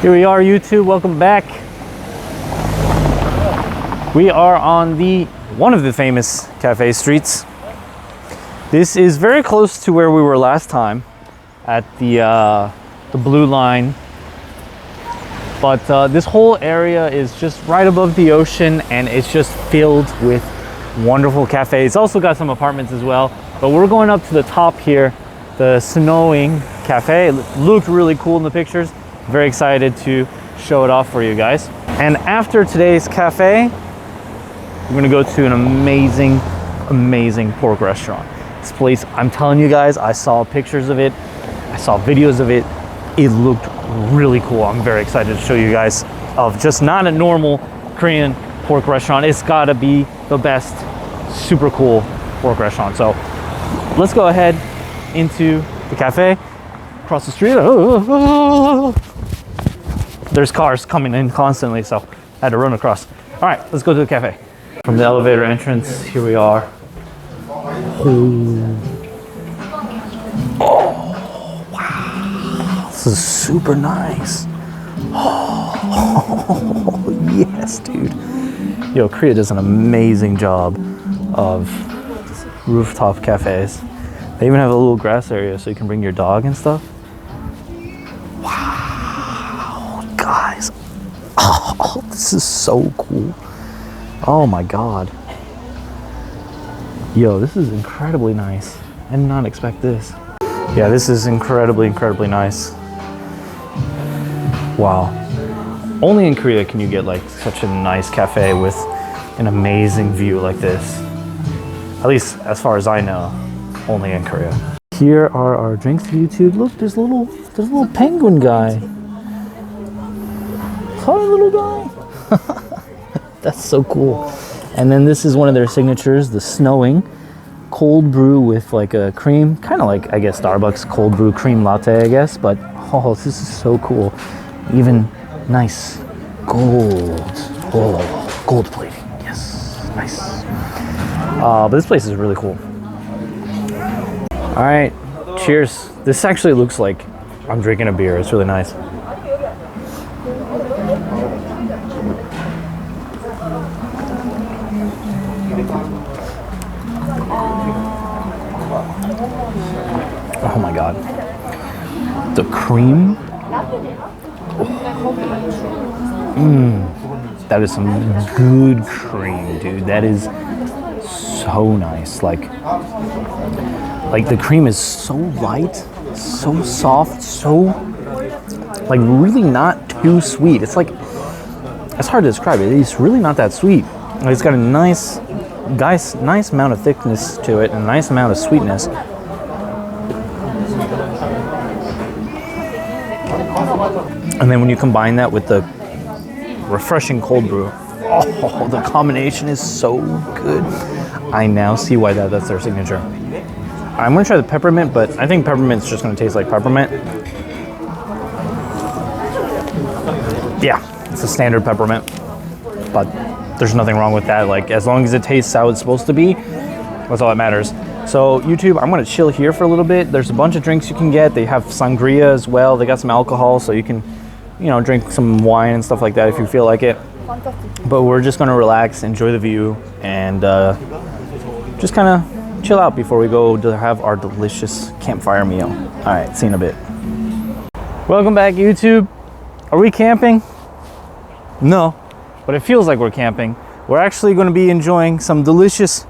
Here we are, YouTube. Welcome back. We are on one of the famous cafe streets. This is very close to where we were last time at the Blue Line. But this whole area is just right above the ocean, and it's just filled with wonderful cafes. It's also got some apartments as well. But we're going up to the top here, the Snowing Cafe. It looked really cool in the pictures. Very excited to show it off for you guys. And after today's cafe, we're gonna go to an amazing pork restaurant. This place, I'm telling you guys, I saw pictures of it, I saw videos of it. It looked really cool. I'm very excited to show you guys of just not a normal Korean pork restaurant. It's gotta be the best, super cool pork restaurant. So let's go ahead into the cafe across the street. There's cars coming in constantly, so I had to run across. All right, let's go to the cafe. From the elevator entrance, here we are. Oh, wow. This is super nice. Oh, yes, dude. Yo, Korea does an amazing job of rooftop cafes. They even have a little grass area so you can bring your dog and stuff. Wow, guys. Oh, this is so cool. Oh my God. Yo, this is incredibly nice. I did not expect this. Yeah, this is incredibly nice. Wow. Only in Korea can you get like such a nice cafe with an amazing view like this. At least as far as I know, only in Korea. Here are our drinks for YouTube. Look, there's a little penguin guy. Hi, little guy. That's so cool. And then this is one of their signatures, the Snowing cold brew with like a cream, kind of like, I guess, Starbucks cold brew cream latte, I guess. But oh, this is so cool. Even nice gold. Oh, gold plating. Yes, nice. But this place is really cool. All right, cheers. This actually looks like I'm drinking a beer. It's really nice. Oh my God. The cream. That is some good cream, dude. That is so nice. Like the cream is so light, so soft, so like really not too sweet. It's like, it's hard to describe it. It's really not that sweet. It's got a nice amount of thickness to it and a nice amount of sweetness. And then when you combine that with the refreshing cold brew, oh, the combination is so good. I now see why that's their signature. I'm gonna try the peppermint, but I think peppermint's just gonna taste like peppermint. Yeah, it's a standard peppermint, but there's nothing wrong with that. Like, as long as it tastes how it's supposed to be, that's all that matters. So YouTube, I'm gonna chill here for a little bit. There's a bunch of drinks you can get. They have sangria as well. They got some alcohol, so you can, you know, drink some wine and stuff like that if you feel like it. But we're just gonna relax, enjoy the view, and just kind of chill out before we go to have our delicious campfire meal. All right, see you in a bit. Welcome back, YouTube. Are we camping? No, but it feels like we're camping. We're actually going to be enjoying some delicious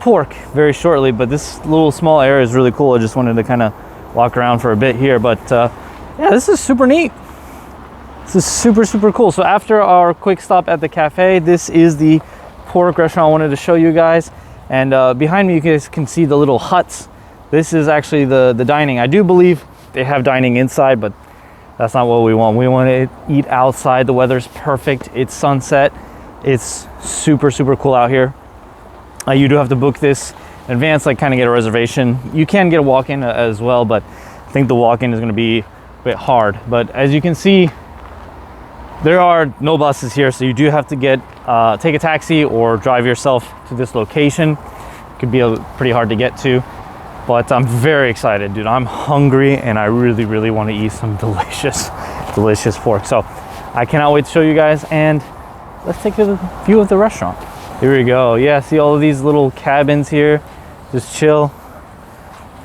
pork very shortly, but this little small area is really cool. I just wanted to kind of walk around for a bit here, but yeah, this is super neat. This is super cool. So after our quick stop at the cafe, this is the pork restaurant I wanted to show you guys. And behind me, you guys can see the little huts. This is actually the dining. I do believe they have dining inside, but that's not what we want. We want to eat outside. The weather's perfect. It's sunset. It's super cool out here. You do have to book this in advance, like kind of get a reservation. You can get a walk-in as well, but I think the walk-in is going to be a bit hard. But as you can see, there are no buses here, so you do have to take a taxi or drive yourself to this location. It could be pretty hard to get to. But I'm very excited, dude. I'm hungry and I really want to eat some delicious delicious pork. So I cannot wait to show you guys, and let's take a view of the restaurant. Here we go. Yeah, see all of these little cabins here, just chill.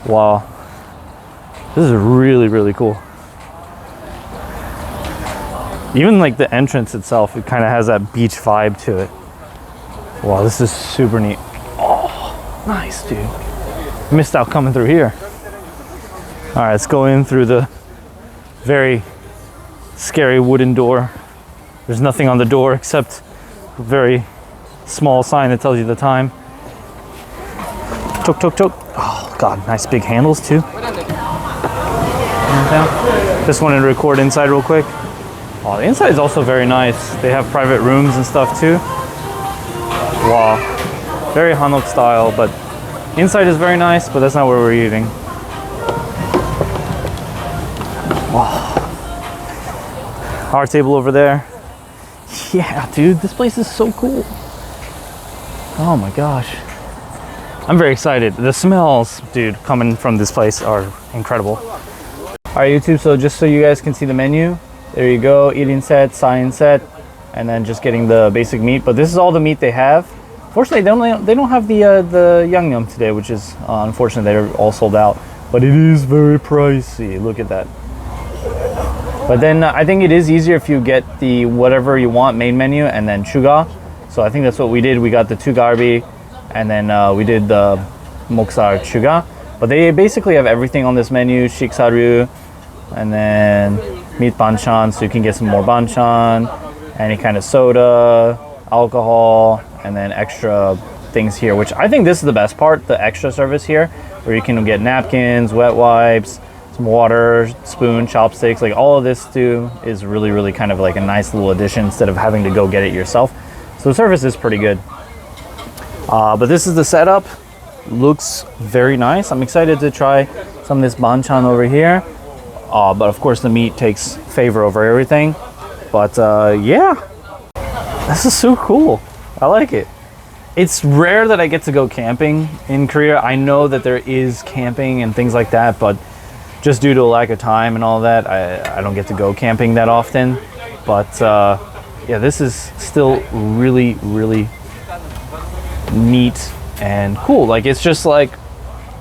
Wow, this is really, really cool. Even like the entrance itself, it kind of has that beach vibe to it. Wow, this is super neat. Oh, nice, dude. Missed out coming through here. All right, let's go in through the very scary wooden door. There's nothing on the door except a very small sign that tells you the time. Tuk, tuk, tuk. Oh, God, nice big handles too. Just wanted to record inside real quick. Oh, the inside is also very nice. They have private rooms and stuff too. Wow, very Hanok style, but inside is very nice, but that's not where we're eating. Wow. Our table over there. Yeah, dude, this place is so cool. Oh my gosh. I'm very excited. The smells, dude, coming from this place are incredible. All right, YouTube, so just so you guys can see the menu, there you go, eating set, sign set, and then just getting the basic meat. But this is all the meat they have. Fortunately, they don't have the yangnyeom today, which is unfortunate. They're all sold out. But it is very pricey. Look at that. But then I think it is easier if you get the whatever you want main menu and then chuga. So I think that's what we did. We got the chugarbi, and then we did the moksar chuga. But they basically have everything on this menu, shiksaru, and then meat banchan, so you can get some more banchan, any kind of soda, alcohol, and then extra things here, which I think this is the best part, the extra service here, where you can get napkins, wet wipes, some water, spoon, chopsticks, like all of this too is really, really kind of like a nice little addition instead of having to go get it yourself. So the service is pretty good. But this is the setup. Looks very nice. I'm excited to try some of this banchan over here. But of course the meat takes favor over everything. But yeah, this is so cool. I like it. It's rare that I get to go camping in Korea. I know that there is camping and things like that, but just due to a lack of time and all that, I don't get to go camping that often. But yeah, this is still really, really neat and cool. Like, it's just like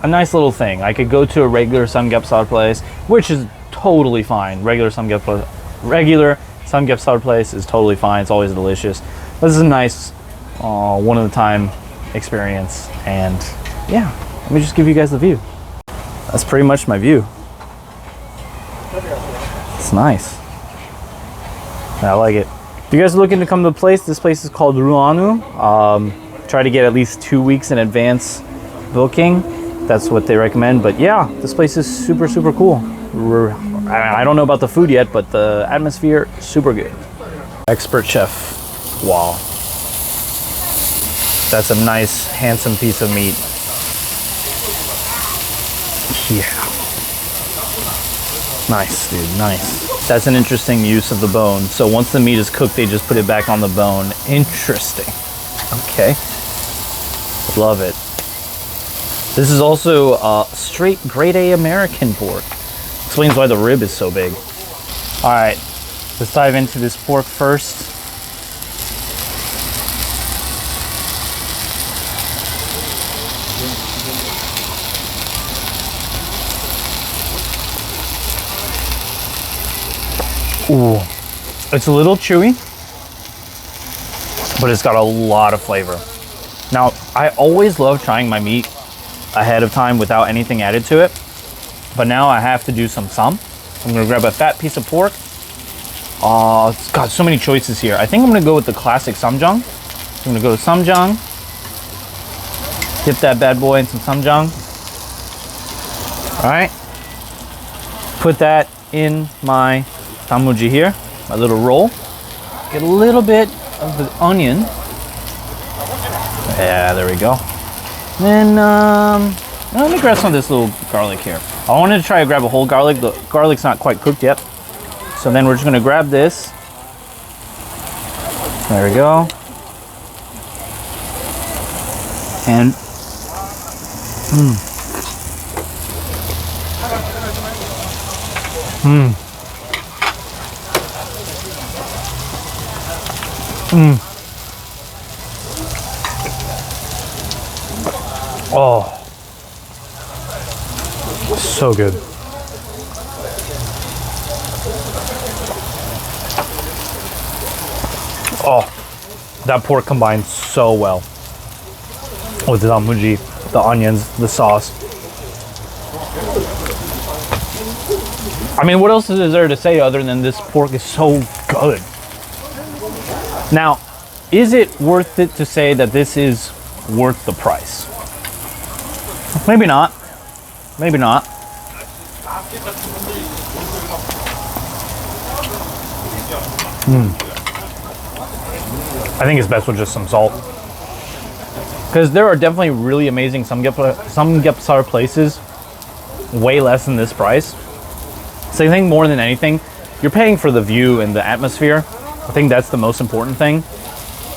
a nice little thing. I could go to a regular samgyeopsal place, which is totally fine. Regular samgyeopsal place is totally fine. It's always delicious. But this is a nice one of a time experience. And yeah, let me just give you guys the view. That's pretty much my view. It's nice. I like it. If you guys are looking to come to the place, this place is called Ruanu. Try to get at least 2 weeks in advance booking. That's what they recommend. But yeah, this place is super, super cool. I don't know about the food yet, but the atmosphere, super good. Expert chef. Wow. That's a nice, handsome piece of meat. Yeah. Nice, dude, nice. That's an interesting use of the bone. So once the meat is cooked, they just put it back on the bone. Interesting. Okay. Love it. This is also straight grade A American pork. Explains why the rib is so big. All right, let's dive into this pork first. Ooh, it's a little chewy, but it's got a lot of flavor. Now, I always love trying my meat ahead of time without anything added to it, but now I have to do some. I'm gonna grab a fat piece of pork. It's got so many choices here. I think I'm gonna go with the classic samjang. I'm gonna go to samjang, dip that bad boy in some samjang. All right, put that in my tanmuji here, my little roll. Get a little bit of the onion. Yeah, there we go. Then let me grab some of this little garlic here. I wanted to try to grab a whole garlic. The garlic's not quite cooked yet. So then we're just gonna grab this. There we go. And Oh, so good. Oh, that pork combines so well with the danmuji, the onions, the sauce. I mean, what else is there to say other than this pork is so good? Now, is it worth it to say that this is worth the price? Maybe not. Maybe not. I think it's best with just some salt. Because there are definitely really amazing samgyeopsal places way less than this price. So I think more than anything, you're paying for the view and the atmosphere. I think that's the most important thing.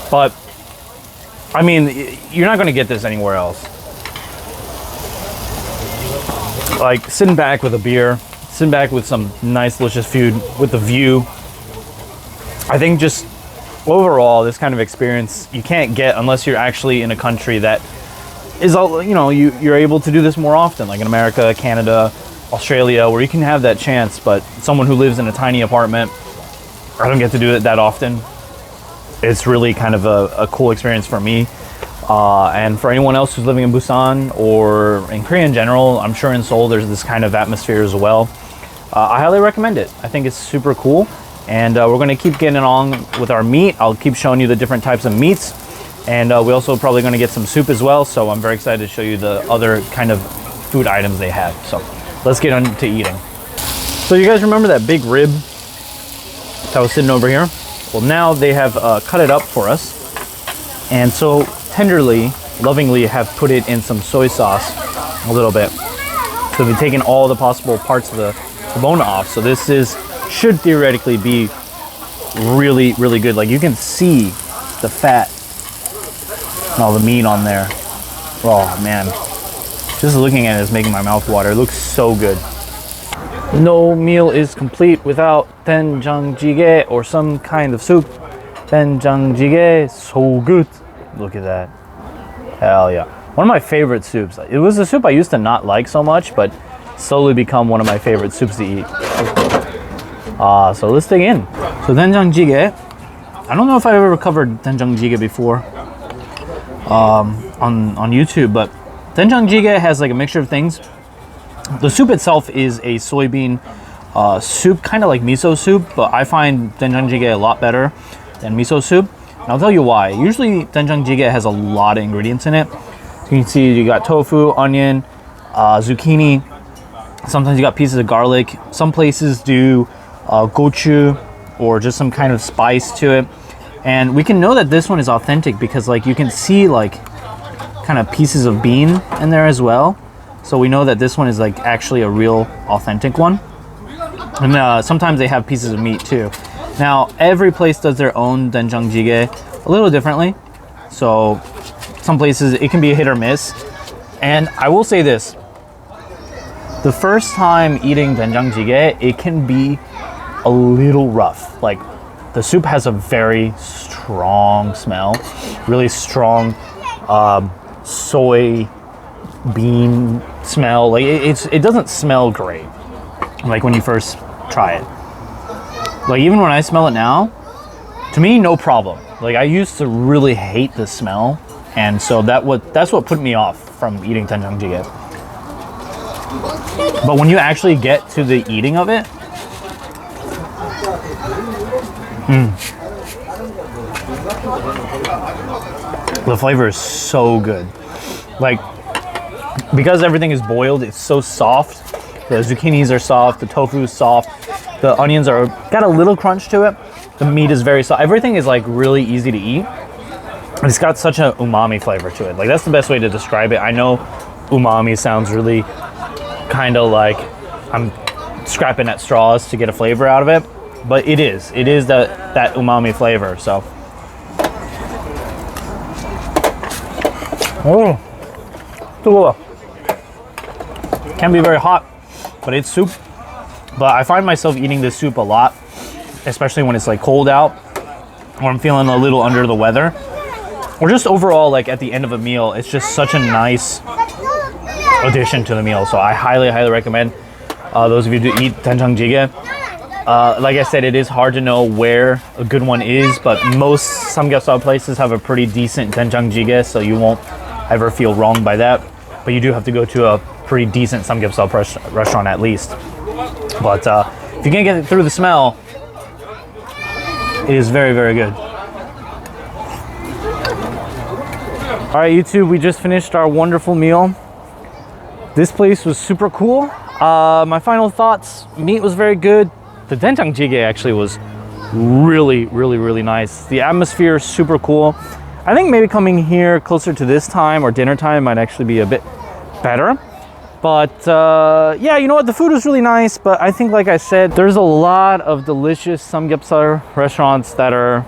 But, I mean, you're not going to get this anywhere else. Like, sitting back with a beer, sitting back with some nice, delicious food, with the view. I think just overall, this kind of experience you can't get unless you're actually in a country that is, you know, you're able to do this more often, like in America, Canada, Australia, where you can have that chance. But someone who lives in a tiny apartment, I don't get to do it that often. It's really kind of a cool experience for me. And for anyone else who's living in Busan or in Korea in general, I'm sure in Seoul there's this kind of atmosphere as well. I highly recommend it. I think it's super cool. And we're going to keep getting on with our meat. I'll keep showing you the different types of meats. And we also probably going to get some soup as well. So I'm very excited to show you the other kind of food items they have. So let's get on to eating. So you guys remember that big rib that was sitting over here? Well, now they have cut it up for us. And so tenderly, lovingly have put it in some soy sauce a little bit. So they've taken all the possible parts of the bone off. So this should theoretically be really, really good. Like, you can see the fat and all the meat on there. Oh man, just looking at it is making my mouth water. It looks so good. No meal is complete without doenjang jjigae or some kind of soup. Doenjang jjigae, so good. Look at that. Hell yeah. One of my favorite soups. It was a soup I used to not like so much, but slowly become one of my favorite soups to eat. So let's dig in. So doenjang jjigae. I don't know if I've ever covered doenjang jjigae before on YouTube, but doenjang jjigae has like a mixture of things. The soup itself is a soybean soup, kind of like miso soup, but I find doenjang jjigae a lot better than miso soup. And I'll tell you why. Usually doenjang jjigae has a lot of ingredients in it. So you can see you got tofu, onion, zucchini. Sometimes you got pieces of garlic. Some places do gochu or just some kind of spice to it. And we can know that this one is authentic because like you can see like kind of pieces of bean in there as well. So we know that this one is like actually a real authentic one. And sometimes they have pieces of meat too. Now every place does their own doenjang jjigae a little differently. So some places it can be a hit or miss. And I will say this. The first time eating doenjang jjigae, it can be a little rough. Like the soup has a very strong smell, really strong soy bean smell. Like it doesn't smell great. Like when you first try it. Like even when I smell it now, to me no problem. Like I used to really hate the smell, and so that's what put me off from eating doenjang jjigae. But when you actually get to the eating of it, the flavor is so good. Like, because everything is boiled, it's so soft. The zucchinis are soft, the tofu is soft, the onions are got a little crunch to it. The meat is very soft. Everything is like really easy to eat. And it's got such an umami flavor to it. Like that's the best way to describe it. I know umami sounds really kind of like I'm scrapping at straws to get a flavor out of it, but it is that umami flavor. So can be very hot, but it's soup. But I find myself eating this soup a lot, especially when it's like cold out. or I'm feeling a little under the weather, or just overall, like at the end of a meal, it's just such a nice addition to the meal. So I highly, highly recommend those of you to eat doenjang jjigae. Like I said, it is hard to know where a good one is, but most samgyeopsal places have a pretty decent doenjang jjigae, so you won't ever feel wronged by that. But you do have to go to a pretty decent samgyeopsal restaurant at least. But if you can't get through the smell, it is very, very good. All right, YouTube, we just finished our wonderful meal. This place was super cool. My final thoughts, meat was very good. The doenjang jjigae actually was really, really, really nice. The atmosphere is super cool. I think maybe coming here closer to this time or dinner time might actually be a bit better. But yeah, you know what? The food was really nice, but I think, like I said, there's a lot of delicious samgyeopsal restaurants that are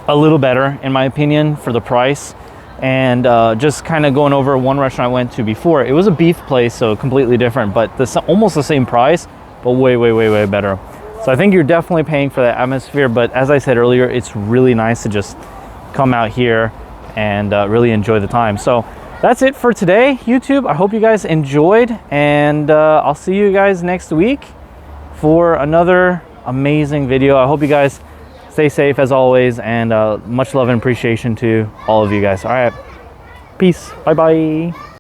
a little better, in my opinion, for the price. And just kind of going over one restaurant I went to before, it was a beef place, so completely different, but almost the same price, but way, way, way, way better. So I think you're definitely paying for that atmosphere, but as I said earlier, it's really nice to just come out here and really enjoy the time. So that's it for today, YouTube. I hope you guys enjoyed, and I'll see you guys next week for another amazing video. I hope you guys stay safe as always, and much love and appreciation to all of you guys. All right, peace. Bye bye.